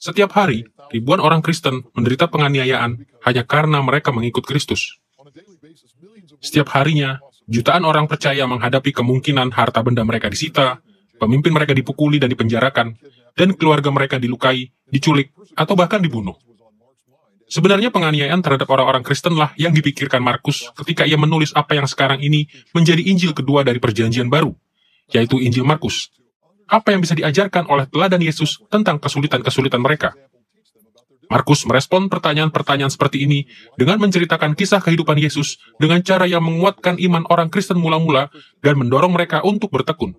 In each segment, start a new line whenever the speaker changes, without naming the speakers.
Setiap hari, ribuan orang Kristen menderita penganiayaan hanya karena mereka mengikut Kristus. Setiap harinya, jutaan orang percaya menghadapi kemungkinan harta benda mereka disita, pemimpin mereka dipukuli dan dipenjarakan, dan keluarga mereka dilukai, diculik, atau bahkan dibunuh. Sebenarnya penganiayaan terhadap orang-orang Kristenlah yang dipikirkan Markus ketika ia menulis apa yang sekarang ini menjadi Injil kedua dari Perjanjian Baru, yaitu Injil Markus. Apa yang bisa diajarkan oleh teladan Yesus tentang kesulitan-kesulitan mereka? Markus merespon pertanyaan-pertanyaan seperti ini dengan menceritakan kisah kehidupan Yesus dengan cara yang menguatkan iman orang Kristen mula-mula dan mendorong mereka untuk bertekun.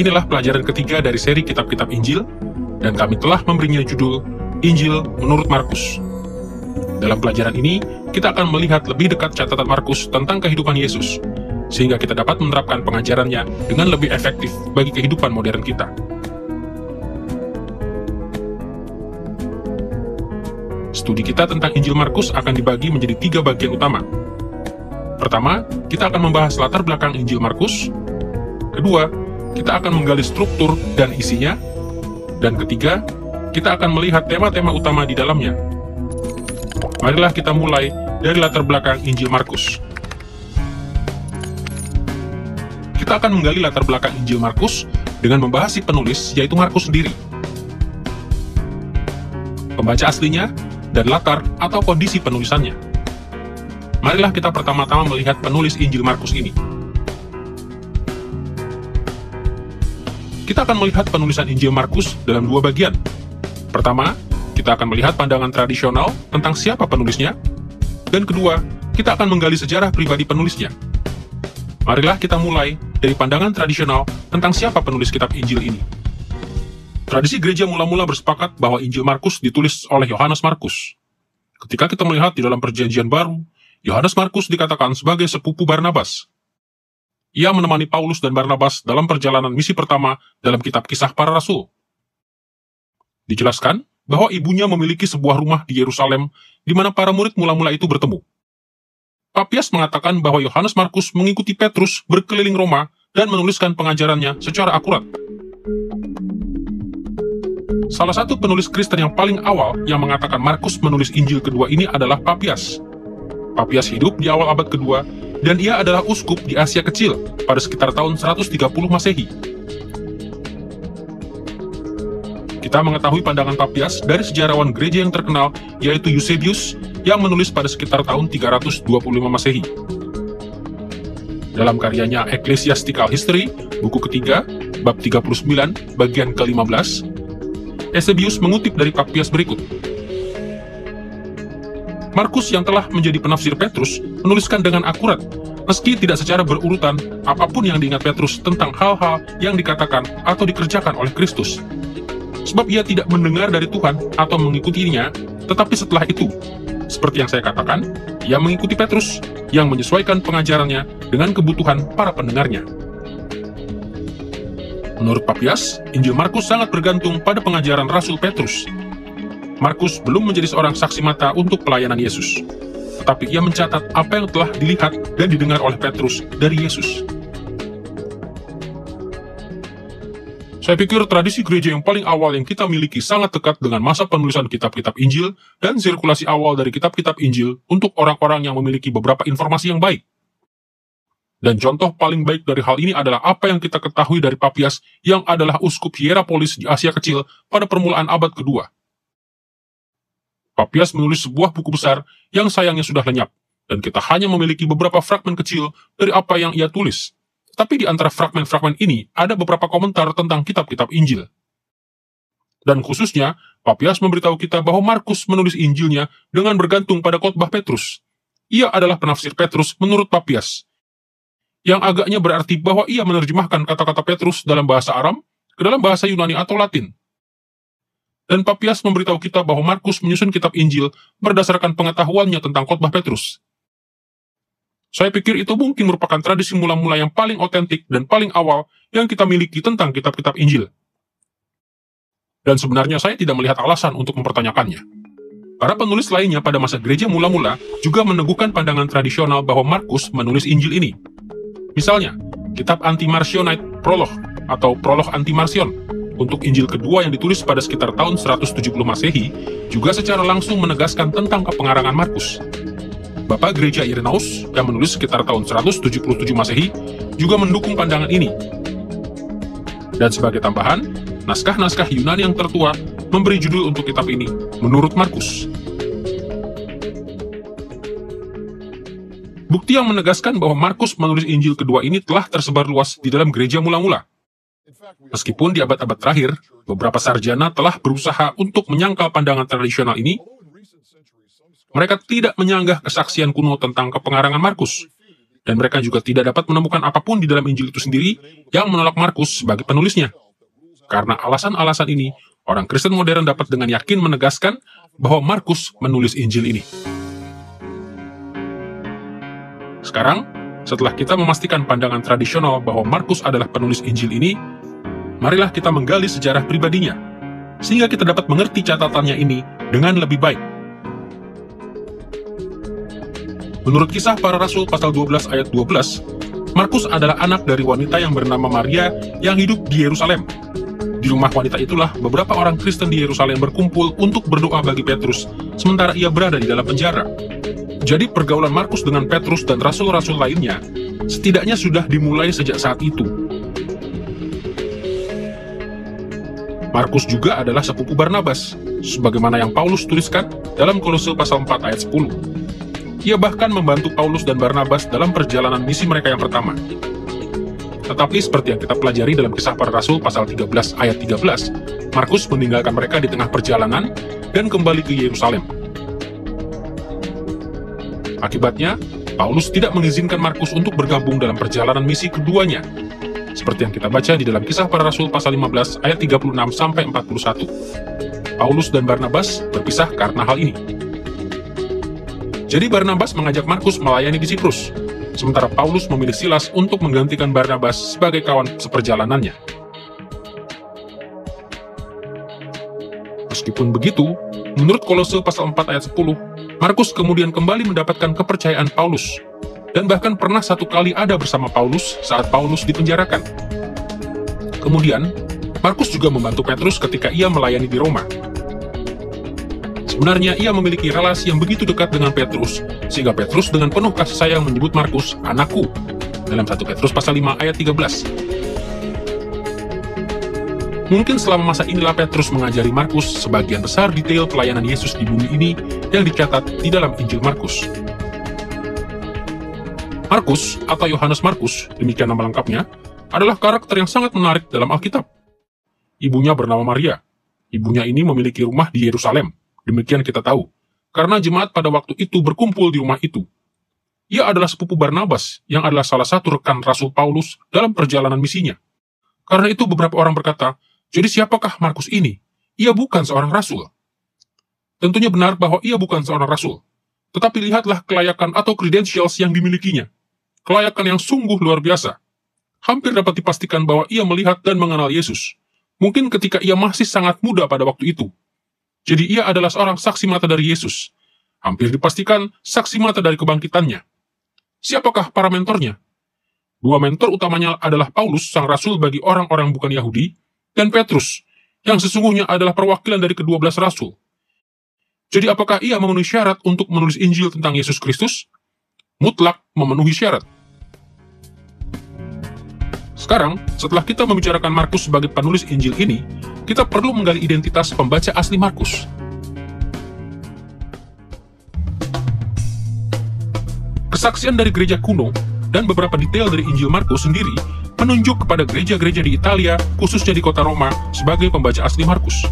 Inilah pelajaran ketiga dari seri kitab-kitab Injil, dan kami telah memberinya judul Injil menurut Markus. Dalam pelajaran ini, kita akan melihat lebih dekat catatan Markus tentang kehidupan Yesus, sehingga kita dapat menerapkan pengajarannya dengan lebih efektif bagi kehidupan modern kita. Studi kita tentang Injil Markus akan dibagi menjadi 3 bagian utama. Pertama, kita akan membahas latar belakang Injil Markus. Kedua, kita akan menggali struktur dan isinya. Dan ketiga, kita akan melihat tema-tema utama di dalamnya. Marilah kita mulai dari latar belakang Injil Markus. Kita akan menggali latar belakang Injil Markus dengan membahas si penulis, yaitu Markus sendiri. Pembaca aslinya, dan latar atau kondisi penulisannya. Marilah kita pertama-tama melihat penulis Injil Markus ini. Kita akan melihat penulisan Injil Markus dalam 2 bagian. Pertama, kita akan melihat pandangan tradisional tentang siapa penulisnya, dan kedua, kita akan menggali sejarah pribadi penulisnya. Marilah kita mulai dari pandangan tradisional tentang siapa penulis kitab Injil ini. Tradisi gereja mula-mula bersepakat bahwa Injil Markus ditulis oleh Yohanes Markus. Ketika kita melihat di dalam Perjanjian Baru, Yohanes Markus dikatakan sebagai sepupu Barnabas. Ia menemani Paulus dan Barnabas dalam perjalanan misi pertama dalam kitab Kisah Para Rasul. Dijelaskan bahwa ibunya memiliki sebuah rumah di Yerusalem di mana para murid mula-mula itu bertemu. Papias mengatakan bahwa Yohanes Markus mengikuti Petrus berkeliling Roma dan menuliskan pengajarannya secara akurat. Salah satu penulis Kristen yang paling awal yang mengatakan Markus menulis Injil kedua ini adalah Papias. Papias hidup di awal abad kedua, dan ia adalah uskup di Asia Kecil pada sekitar tahun 130 Masehi. Kita mengetahui pandangan Papias dari sejarawan gereja yang terkenal, yaitu Eusebius, yang menulis pada sekitar tahun 325 Masehi. Dalam karyanya Ecclesiastical History, buku ketiga, bab 39, bagian ke-15, Eusebius mengutip dari Papias berikut. Markus yang telah menjadi penafsir Petrus menuliskan dengan akurat, meski tidak secara berurutan, apapun yang diingat Petrus tentang hal-hal yang dikatakan atau dikerjakan oleh Kristus. Sebab ia tidak mendengar dari Tuhan atau mengikutinya, tetapi setelah itu, seperti yang saya katakan, ia mengikuti Petrus yang menyesuaikan pengajarannya dengan kebutuhan para pendengarnya. Menurut Papias, Injil Markus sangat bergantung pada pengajaran Rasul Petrus. Markus belum menjadi seorang saksi mata untuk pelayanan Yesus, tetapi ia mencatat apa yang telah dilihat dan didengar oleh Petrus dari Yesus. Saya pikir tradisi gereja yang paling awal yang kita miliki sangat dekat dengan masa penulisan kitab-kitab Injil dan sirkulasi awal dari kitab-kitab Injil untuk orang-orang yang memiliki beberapa informasi yang baik. Dan contoh paling baik dari hal ini adalah apa yang kita ketahui dari Papias yang adalah uskup Hierapolis di Asia Kecil pada permulaan abad kedua. Papias menulis sebuah buku besar yang sayangnya sudah lenyap, dan kita hanya memiliki beberapa fragmen kecil dari apa yang ia tulis. Tapi di antara fragmen-fragmen ini ada beberapa komentar tentang kitab-kitab Injil. Dan khususnya, Papias memberitahu kita bahwa Markus menulis Injilnya dengan bergantung pada khotbah Petrus. Ia adalah penafsir Petrus menurut Papias, yang agaknya berarti bahwa ia menerjemahkan kata-kata Petrus dalam bahasa Aram ke dalam bahasa Yunani atau Latin. Dan Papias memberitahu kita bahwa Markus menyusun kitab Injil berdasarkan pengetahuannya tentang khotbah Petrus. Saya pikir itu mungkin merupakan tradisi mula-mula yang paling otentik dan paling awal yang kita miliki tentang kitab-kitab Injil. Dan sebenarnya saya tidak melihat alasan untuk mempertanyakannya. Para penulis lainnya pada masa gereja mula-mula juga meneguhkan pandangan tradisional bahwa Markus menulis Injil ini. Misalnya, kitab Anti-Marcionite Prolog atau Prolog Anti-Marcion untuk Injil kedua yang ditulis pada sekitar tahun 170 Masehi juga secara langsung menegaskan tentang kepengarangan Markus. Bapak Gereja Irenaeus yang menulis sekitar tahun 177 Masehi juga mendukung pandangan ini. Dan sebagai tambahan, naskah-naskah Yunani yang tertua memberi judul untuk kitab ini, menurut Markus. Bukti yang menegaskan bahwa Markus menulis Injil kedua ini telah tersebar luas di dalam gereja mula-mula. Meskipun di abad-abad terakhir, beberapa sarjana telah berusaha untuk menyangkal pandangan tradisional ini, mereka tidak menyanggah kesaksian kuno tentang kepengarangan Markus, dan mereka juga tidak dapat menemukan apapun di dalam Injil itu sendiri yang menolak Markus sebagai penulisnya. Karena alasan-alasan ini, orang Kristen modern dapat dengan yakin menegaskan bahwa Markus menulis Injil ini. Sekarang, setelah kita memastikan pandangan tradisional bahwa Markus adalah penulis Injil ini, marilah kita menggali sejarah pribadinya, sehingga kita dapat mengerti catatannya ini dengan lebih baik. Menurut Kisah Para Rasul pasal 12 ayat 12, Markus adalah anak dari wanita yang bernama Maria yang hidup di Yerusalem. Di rumah wanita itulah beberapa orang Kristen di Yerusalem berkumpul untuk berdoa bagi Petrus, sementara ia berada di dalam penjara. Jadi pergaulan Markus dengan Petrus dan rasul-rasul lainnya setidaknya sudah dimulai sejak saat itu. Markus juga adalah sepupu Barnabas, sebagaimana yang Paulus tuliskan dalam Kolose pasal 4 ayat 10. Ia bahkan membantu Paulus dan Barnabas dalam perjalanan misi mereka yang pertama. Tetapi seperti yang kita pelajari dalam Kisah Para Rasul pasal 13 ayat 13, Markus meninggalkan mereka di tengah perjalanan dan kembali ke Yerusalem. Akibatnya, Paulus tidak mengizinkan Markus untuk bergabung dalam perjalanan misi keduanya, seperti yang kita baca di dalam Kisah Para Rasul pasal 15 ayat 36 sampai 41. Paulus dan Barnabas berpisah karena hal ini. Jadi Barnabas mengajak Markus melayani di Siprus, sementara Paulus memilih Silas untuk menggantikan Barnabas sebagai kawan seperjalanannya. Meskipun begitu, menurut Kolose pasal 4 ayat 10, Markus kemudian kembali mendapatkan kepercayaan Paulus, dan bahkan pernah satu kali ada bersama Paulus saat Paulus dipenjarakan. Kemudian, Markus juga membantu Petrus ketika ia melayani di Roma. Sebenarnya ia memiliki relasi yang begitu dekat dengan Petrus, sehingga Petrus dengan penuh kasih sayang menyebut Markus anakku, dalam 1 Petrus pasal 5 ayat 13. Mungkin selama masa inilah Petrus mengajari Markus sebagian besar detail pelayanan Yesus di bumi ini yang dicatat di dalam Injil Markus. Markus atau Yohanes Markus, demikian nama lengkapnya, adalah karakter yang sangat menarik dalam Alkitab. Ibunya bernama Maria. Ibunya ini memiliki rumah di Yerusalem. Demikian kita tahu, karena jemaat pada waktu itu berkumpul di rumah itu. Ia adalah sepupu Barnabas, yang adalah salah satu rekan Rasul Paulus dalam perjalanan misinya. Karena itu beberapa orang berkata, jadi siapakah Markus ini? Ia bukan seorang rasul. Tentunya benar bahwa ia bukan seorang rasul. Tetapi lihatlah kelayakan atau credentials yang dimilikinya. Kelayakan yang sungguh luar biasa. Hampir dapat dipastikan bahwa ia melihat dan mengenal Yesus. Mungkin ketika ia masih sangat muda pada waktu itu. Jadi ia adalah seorang saksi mata dari Yesus. Hampir dipastikan saksi mata dari kebangkitannya. Siapakah para mentornya? Dua mentor utamanya adalah Paulus, sang rasul bagi orang-orang bukan Yahudi, dan Petrus, yang sesungguhnya adalah perwakilan dari ke-12 rasul. Jadi apakah ia memenuhi syarat untuk menulis Injil tentang Yesus Kristus? Mutlak memenuhi syarat. Sekarang, setelah kita membicarakan Markus sebagai penulis Injil ini, kita perlu menggali identitas pembaca asli Markus. Kesaksian dari gereja kuno dan beberapa detail dari Injil Markus sendiri menunjuk kepada gereja-gereja di Italia, khususnya di kota Roma, sebagai pembaca asli Markus.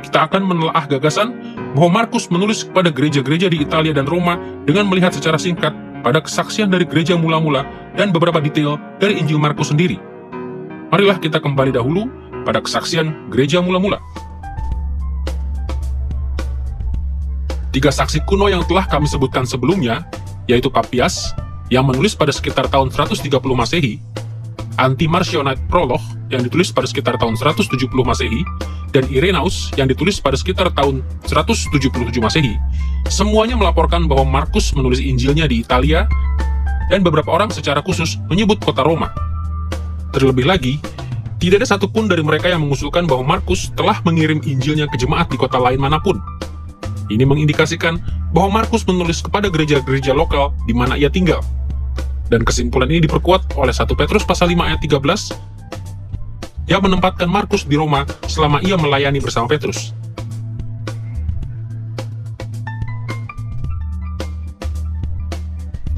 Kita akan menelaah gagasan bahwa Markus menulis kepada gereja-gereja di Italia dan Roma dengan melihat secara singkat pada kesaksian dari gereja mula-mula dan beberapa detail dari Injil Markus sendiri. Marilah kita kembali dahulu pada kesaksian gereja mula-mula. 3 saksi kuno yang telah kami sebutkan sebelumnya, yaitu Papias, yang menulis pada sekitar tahun 130 Masehi, Anti-Marcionite Prologue yang ditulis pada sekitar tahun 170 Masehi, dan Irenaeus yang ditulis pada sekitar tahun 177 Masehi, semuanya melaporkan bahwa Markus menulis Injilnya di Italia, dan beberapa orang secara khusus menyebut kota Roma. Terlebih lagi, tidak ada satupun dari mereka yang mengusulkan bahwa Markus telah mengirim Injilnya ke jemaat di kota lain manapun. Ini mengindikasikan bahwa Markus menulis kepada gereja-gereja lokal di mana ia tinggal. Dan kesimpulan ini diperkuat oleh 1 Petrus pasal 5 ayat 13 yang menempatkan Markus di Roma selama ia melayani bersama Petrus.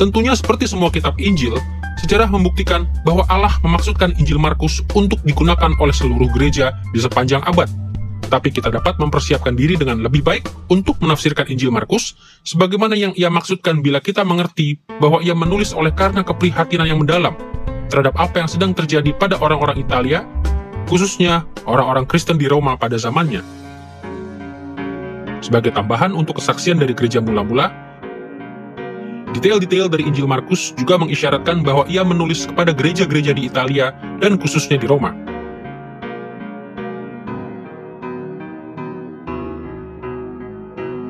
Tentunya seperti semua kitab Injil, sejarah membuktikan bahwa Allah memaksudkan Injil Markus untuk digunakan oleh seluruh gereja di sepanjang abad. Tapi kita dapat mempersiapkan diri dengan lebih baik untuk menafsirkan Injil Markus sebagaimana yang ia maksudkan bila kita mengerti bahwa ia menulis oleh karena keprihatinan yang mendalam terhadap apa yang sedang terjadi pada orang-orang Italia, khususnya orang-orang Kristen di Roma pada zamannya. Sebagai tambahan untuk kesaksian dari gereja mula-mula, detail-detail dari Injil Markus juga mengisyaratkan bahwa ia menulis kepada gereja-gereja di Italia dan khususnya di Roma.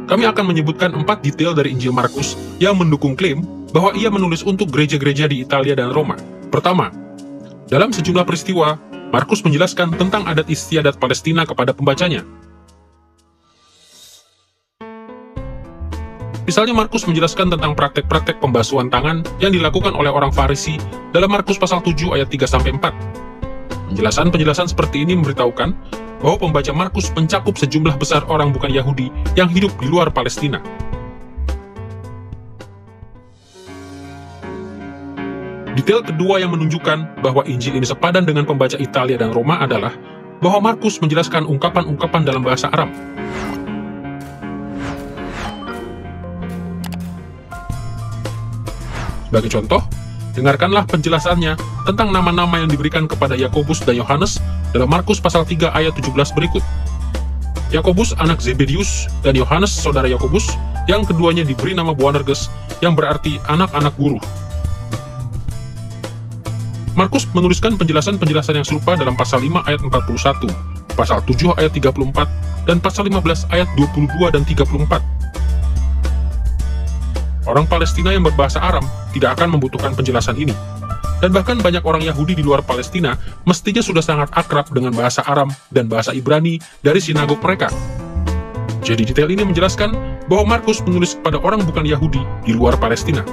Kami akan menyebutkan 4 detail dari Injil Markus yang mendukung klaim bahwa ia menulis untuk gereja-gereja di Italia dan Roma. Pertama, dalam sejumlah peristiwa, Markus menjelaskan tentang adat istiadat Palestina kepada pembacanya. Misalnya Markus menjelaskan tentang praktek-praktek pembasuhan tangan yang dilakukan oleh orang Farisi dalam Markus pasal 7 ayat 3-4. Penjelasan-penjelasan seperti ini memberitahukan bahwa pembaca Markus mencakup sejumlah besar orang bukan Yahudi yang hidup di luar Palestina. Detail kedua yang menunjukkan bahwa Injil ini sepadan dengan pembaca Italia dan Roma adalah bahwa Markus menjelaskan ungkapan-ungkapan dalam bahasa Aram. Sebagai contoh, dengarkanlah penjelasannya tentang nama-nama yang diberikan kepada Yakobus dan Yohanes dalam Markus pasal 3 ayat 17 berikut. Yakobus anak Zebedius dan Yohanes saudara Yakobus, yang keduanya diberi nama Boanerges yang berarti anak-anak guru. Markus menuliskan penjelasan-penjelasan yang serupa dalam pasal 5 ayat 41, pasal 7 ayat 34, dan pasal 15 ayat 22 dan 34. Orang Palestina yang berbahasa Aram tidak akan membutuhkan penjelasan ini. Dan bahkan banyak orang Yahudi di luar Palestina mestinya sudah sangat akrab dengan bahasa Aram dan bahasa Ibrani dari sinagog mereka. Jadi detail ini menjelaskan bahwa Markus menulis kepada orang bukan Yahudi di luar Palestina.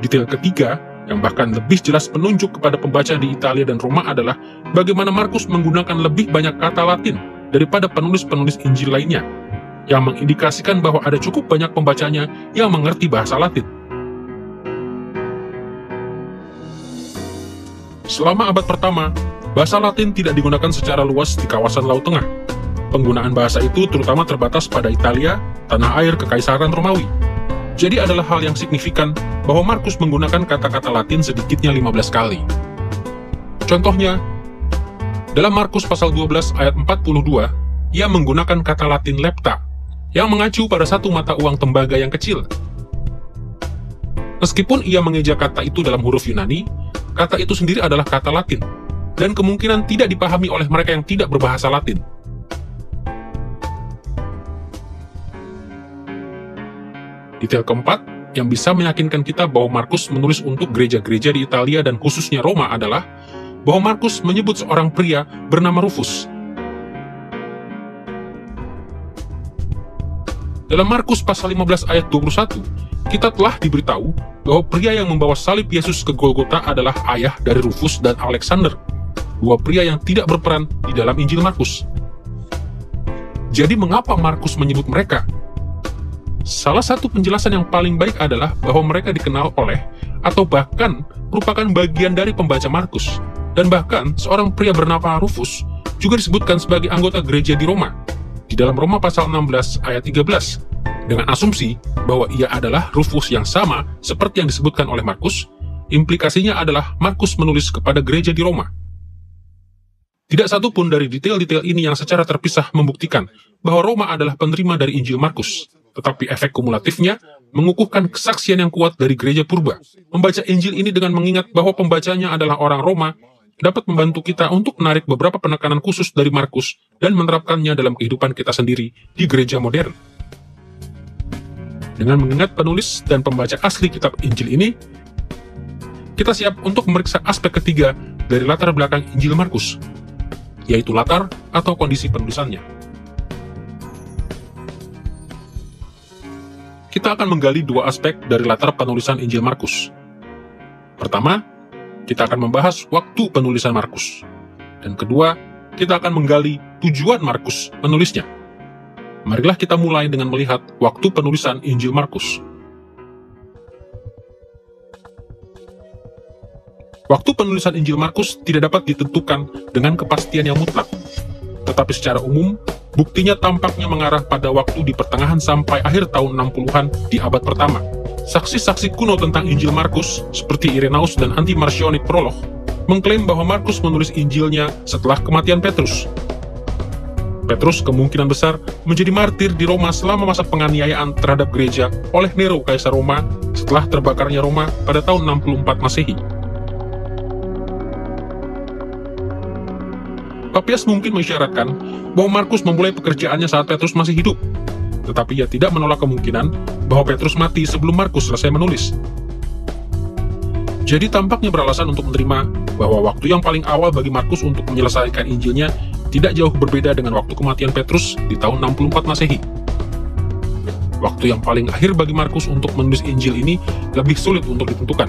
Detail ketiga, yang bahkan lebih jelas penunjuk kepada pembaca di Italia dan Roma adalah bagaimana Markus menggunakan lebih banyak kata Latin daripada penulis-penulis Injil lainnya, yang mengindikasikan bahwa ada cukup banyak pembacanya yang mengerti bahasa Latin. Selama abad pertama, bahasa Latin tidak digunakan secara luas di kawasan Laut Tengah. Penggunaan bahasa itu terutama terbatas pada Italia, tanah air Kekaisaran Romawi. Jadi adalah hal yang signifikan bahwa Markus menggunakan kata-kata Latin sedikitnya 15 kali. Contohnya, dalam Markus pasal 12 ayat 42, ia menggunakan kata Latin lepta, yang mengacu pada satu mata uang tembaga yang kecil. Meskipun ia mengeja kata itu dalam huruf Yunani, kata itu sendiri adalah kata Latin, dan kemungkinan tidak dipahami oleh mereka yang tidak berbahasa Latin. Detail keempat, yang bisa meyakinkan kita bahwa Markus menulis untuk gereja-gereja di Italia dan khususnya Roma adalah bahwa Markus menyebut seorang pria bernama Rufus. Dalam Markus pasal 15 ayat 21, kita telah diberitahu bahwa pria yang membawa salib Yesus ke Golgota adalah ayah dari Rufus dan Alexander, dua pria yang tidak berperan di dalam Injil Markus. Jadi mengapa Markus menyebut mereka? Salah satu penjelasan yang paling baik adalah bahwa mereka dikenal oleh, atau bahkan merupakan bagian dari pembaca Markus, dan bahkan seorang pria bernama Rufus juga disebutkan sebagai anggota gereja di Roma, di dalam Roma pasal 16 ayat 13, dengan asumsi bahwa ia adalah Rufus yang sama seperti yang disebutkan oleh Markus. Implikasinya adalah Markus menulis kepada gereja di Roma. Tidak satu pun dari detail-detail ini yang secara terpisah membuktikan bahwa Roma adalah penerima dari Injil Markus, tetapi efek kumulatifnya mengukuhkan kesaksian yang kuat dari gereja purba. Membaca Injil ini dengan mengingat bahwa pembacanya adalah orang Roma dapat membantu kita untuk menarik beberapa penekanan khusus dari Markus dan menerapkannya dalam kehidupan kita sendiri di gereja modern. Dengan mengingat penulis dan pembaca asli kitab Injil ini, kita siap untuk memeriksa aspek ketiga dari latar belakang Injil Markus, yaitu latar atau kondisi penulisannya. Kita akan menggali dua aspek dari latar penulisan Injil Markus. Pertama, kita akan membahas waktu penulisan Markus. Dan kedua, kita akan menggali tujuan Markus menulisnya. Marilah kita mulai dengan melihat waktu penulisan Injil Markus. Waktu penulisan Injil Markus tidak dapat ditentukan dengan kepastian yang mutlak. Tetapi secara umum, buktinya tampaknya mengarah pada waktu di pertengahan sampai akhir tahun 60-an di abad pertama. Saksi-saksi kuno tentang Injil Markus, seperti Irenaeus dan Anti-Marcionik Prolog, mengklaim bahwa Markus menulis Injilnya setelah kematian Petrus. Petrus kemungkinan besar menjadi martir di Roma selama masa penganiayaan terhadap gereja oleh Nero Kaisar Roma setelah terbakarnya Roma pada tahun 64 Masehi. Papias mungkin mengisyaratkan bahwa Markus memulai pekerjaannya saat Petrus masih hidup, tetapi ia tidak menolak kemungkinan bahwa Petrus mati sebelum Markus selesai menulis. Jadi tampaknya beralasan untuk menerima bahwa waktu yang paling awal bagi Markus untuk menyelesaikan Injilnya tidak jauh berbeda dengan waktu kematian Petrus di tahun 64 Masehi. Waktu yang paling akhir bagi Markus untuk menulis Injil ini lebih sulit untuk ditentukan.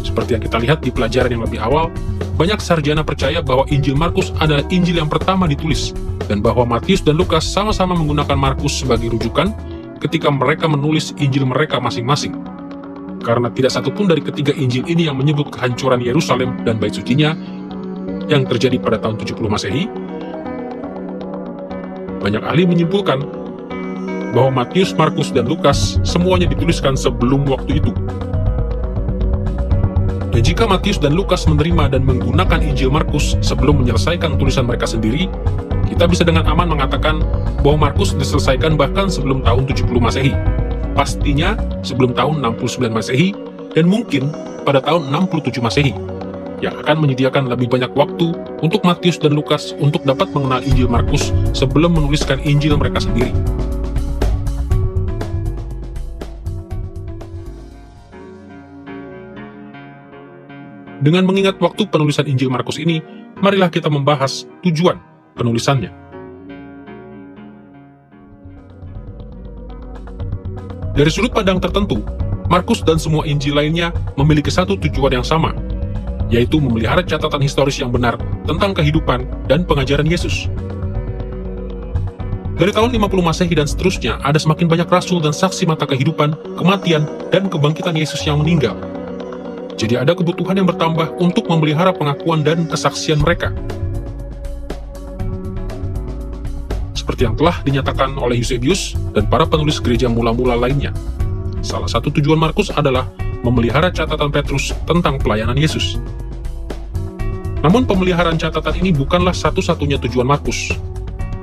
Seperti yang kita lihat di pelajaran yang lebih awal, banyak sarjana percaya bahwa Injil Markus adalah Injil yang pertama ditulis, dan bahwa Matius dan Lukas sama-sama menggunakan Markus sebagai rujukan ketika mereka menulis Injil mereka masing-masing. Karena tidak satupun dari ketiga Injil ini yang menyebut kehancuran Yerusalem dan Bait Sucinya yang terjadi pada tahun 70 Masehi, banyak ahli menyimpulkan bahwa Matius, Markus, dan Lukas semuanya dituliskan sebelum waktu itu. Dan jika Matius dan Lukas menerima dan menggunakan Injil Markus sebelum menyelesaikan tulisan mereka sendiri, kita bisa dengan aman mengatakan bahwa Markus diselesaikan bahkan sebelum tahun 70 Masehi. Pastinya sebelum tahun 69 Masehi, dan mungkin pada tahun 67 Masehi, yang akan menyediakan lebih banyak waktu untuk Matius dan Lukas untuk dapat mengenal Injil Markus sebelum menuliskan Injil mereka sendiri. Dengan mengingat waktu penulisan Injil Markus ini, marilah kita membahas tujuan penulisannya. Dari sudut pandang tertentu, Markus dan semua Injil lainnya memiliki satu tujuan yang sama, yaitu memelihara catatan historis yang benar tentang kehidupan dan pengajaran Yesus. Dari tahun 50 Masehi dan seterusnya, ada semakin banyak rasul dan saksi mata kehidupan, kematian, dan kebangkitan Yesus yang meninggal. Jadi ada kebutuhan yang bertambah untuk memelihara pengakuan dan kesaksian mereka. Seperti yang telah dinyatakan oleh Eusebius dan para penulis gereja mula-mula lainnya. Salah satu tujuan Markus adalah memelihara catatan Petrus tentang pelayanan Yesus. Namun pemeliharaan catatan ini bukanlah satu-satunya tujuan Markus.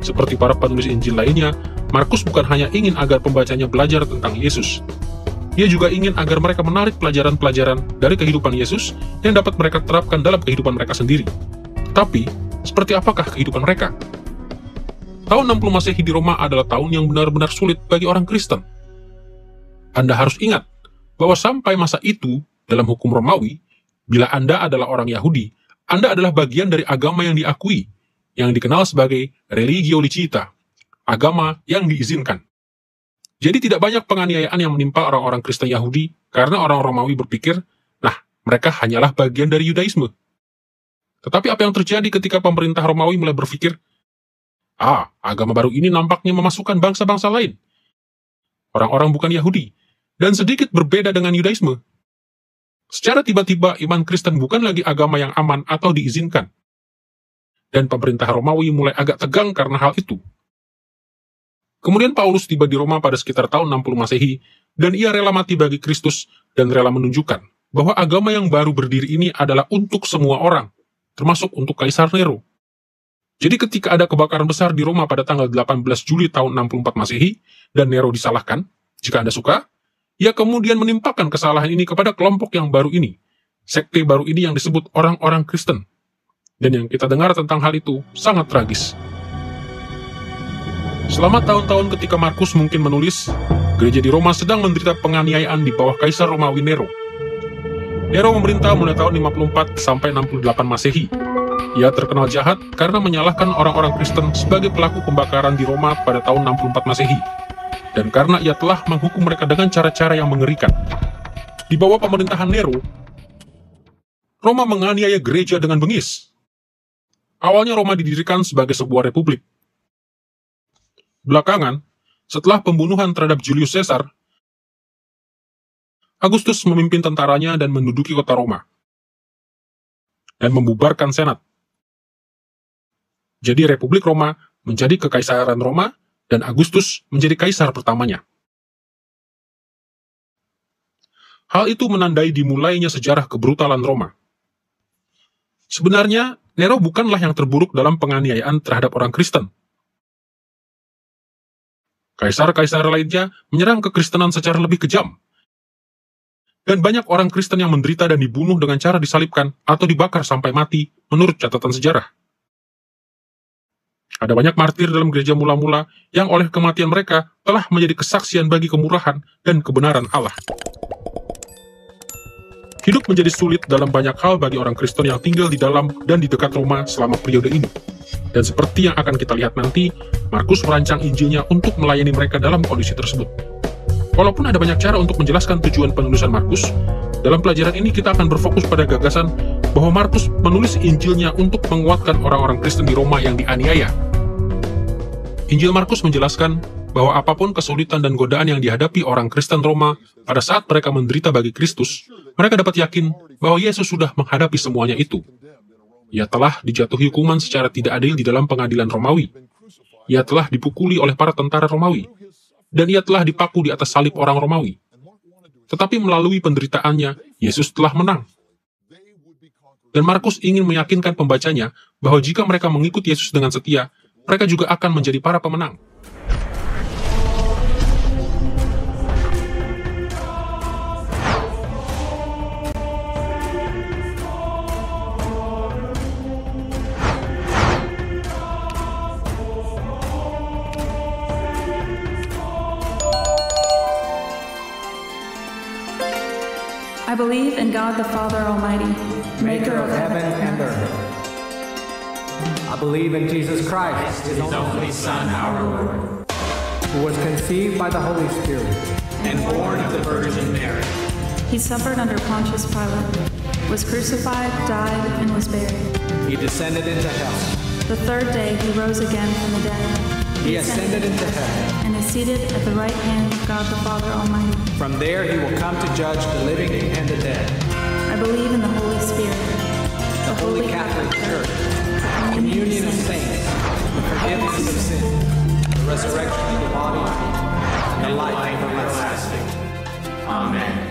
Seperti para penulis Injil lainnya, Markus bukan hanya ingin agar pembacanya belajar tentang Yesus. Dia juga ingin agar mereka menarik pelajaran-pelajaran dari kehidupan Yesus yang dapat mereka terapkan dalam kehidupan mereka sendiri. Tapi, seperti apakah kehidupan mereka? Tahun 60 Masehi di Roma adalah tahun yang benar-benar sulit bagi orang Kristen. Anda harus ingat bahwa sampai masa itu, dalam hukum Romawi, bila Anda adalah orang Yahudi, Anda adalah bagian dari agama yang diakui, yang dikenal sebagai religio licita, agama yang diizinkan. Jadi tidak banyak penganiayaan yang menimpa orang-orang Kristen Yahudi karena orang Romawi berpikir, nah, mereka hanyalah bagian dari Yudaisme. Tetapi apa yang terjadi ketika pemerintah Romawi mulai berpikir, agama baru ini nampaknya memasukkan bangsa-bangsa lain, orang-orang bukan Yahudi, dan sedikit berbeda dengan Yudaisme. Secara tiba-tiba, iman Kristen bukan lagi agama yang aman atau diizinkan. Dan pemerintah Romawi mulai agak tegang karena hal itu. Kemudian Paulus tiba di Roma pada sekitar tahun 60 Masehi, dan ia rela mati bagi Kristus dan rela menunjukkan bahwa agama yang baru berdiri ini adalah untuk semua orang, termasuk untuk Kaisar Nero. Jadi ketika ada kebakaran besar di Roma pada tanggal 18 Juli tahun 64 Masehi, dan Nero disalahkan, jika Anda suka, ia kemudian menimpakan kesalahan ini kepada kelompok yang baru ini, sekte baru ini yang disebut orang-orang Kristen. Dan yang kita dengar tentang hal itu sangat tragis. Selama tahun-tahun ketika Markus mungkin menulis, gereja di Roma sedang menderita penganiayaan di bawah Kaisar Romawi Nero. Nero memerintah mulai tahun 54 sampai 68 Masehi. Ia terkenal jahat karena menyalahkan orang-orang Kristen sebagai pelaku pembakaran di Roma pada tahun 64 Masehi. Dan karena ia telah menghukum mereka dengan cara-cara yang mengerikan. Di bawah pemerintahan Nero, Roma menganiaya gereja dengan bengis. Awalnya Roma didirikan sebagai sebuah republik. Belakangan, setelah pembunuhan terhadap Julius Caesar, Agustus memimpin tentaranya dan menduduki kota Roma, dan membubarkan senat. Jadi Republik Roma menjadi Kekaisaran Roma, dan Agustus menjadi kaisar pertamanya. Hal itu menandai dimulainya sejarah kebrutalan Roma. Sebenarnya, Nero bukanlah yang terburuk dalam penganiayaan terhadap orang Kristen. Kaisar-kaisar lainnya menyerang kekristenan secara lebih kejam. Dan banyak orang Kristen yang menderita dan dibunuh dengan cara disalibkan atau dibakar sampai mati menurut catatan sejarah. Ada banyak martir dalam gereja mula-mula yang oleh kematian mereka telah menjadi kesaksian bagi kemurahan dan kebenaran Allah. Hidup menjadi sulit dalam banyak hal bagi orang Kristen yang tinggal di dalam dan di dekat Roma selama periode ini. Dan seperti yang akan kita lihat nanti, Markus merancang Injilnya untuk melayani mereka dalam kondisi tersebut. Walaupun ada banyak cara untuk menjelaskan tujuan penulisan Markus, dalam pelajaran ini kita akan berfokus pada gagasan bahwa Markus menulis Injilnya untuk menguatkan orang-orang Kristen di Roma yang dianiaya. Injil Markus menjelaskan bahwa apapun kesulitan dan godaan yang dihadapi orang Kristen Roma pada saat mereka menderita bagi Kristus, mereka dapat yakin bahwa Yesus sudah menghadapi semuanya itu. Ia telah dijatuhi hukuman secara tidak adil di dalam pengadilan Romawi. Ia telah dipukuli oleh para tentara Romawi. Dan ia telah dipaku di atas salib orang Romawi. Tetapi melalui penderitaannya, Yesus telah menang. Dan Markus ingin meyakinkan pembacanya bahwa jika mereka mengikut Yesus dengan setia, mereka juga akan menjadi para pemenang.
I believe in God the Father Almighty,
maker of heaven and earth. I believe in Jesus Christ, His only Son, our Lord, who was conceived by the Holy Spirit and born of the Virgin Mary.
He suffered under Pontius Pilate, was crucified, died, and was buried.
He descended into hell.
The third day he rose again from the dead.
He ascended into heaven
and is seated at the right hand of God the Father Almighty.
From there he will come to judge the living and the dead.
I believe in the Holy Spirit,
the Holy Catholic Church, the communion of saints, the forgiveness of sins, the resurrection of the body, and the life everlasting. Amen.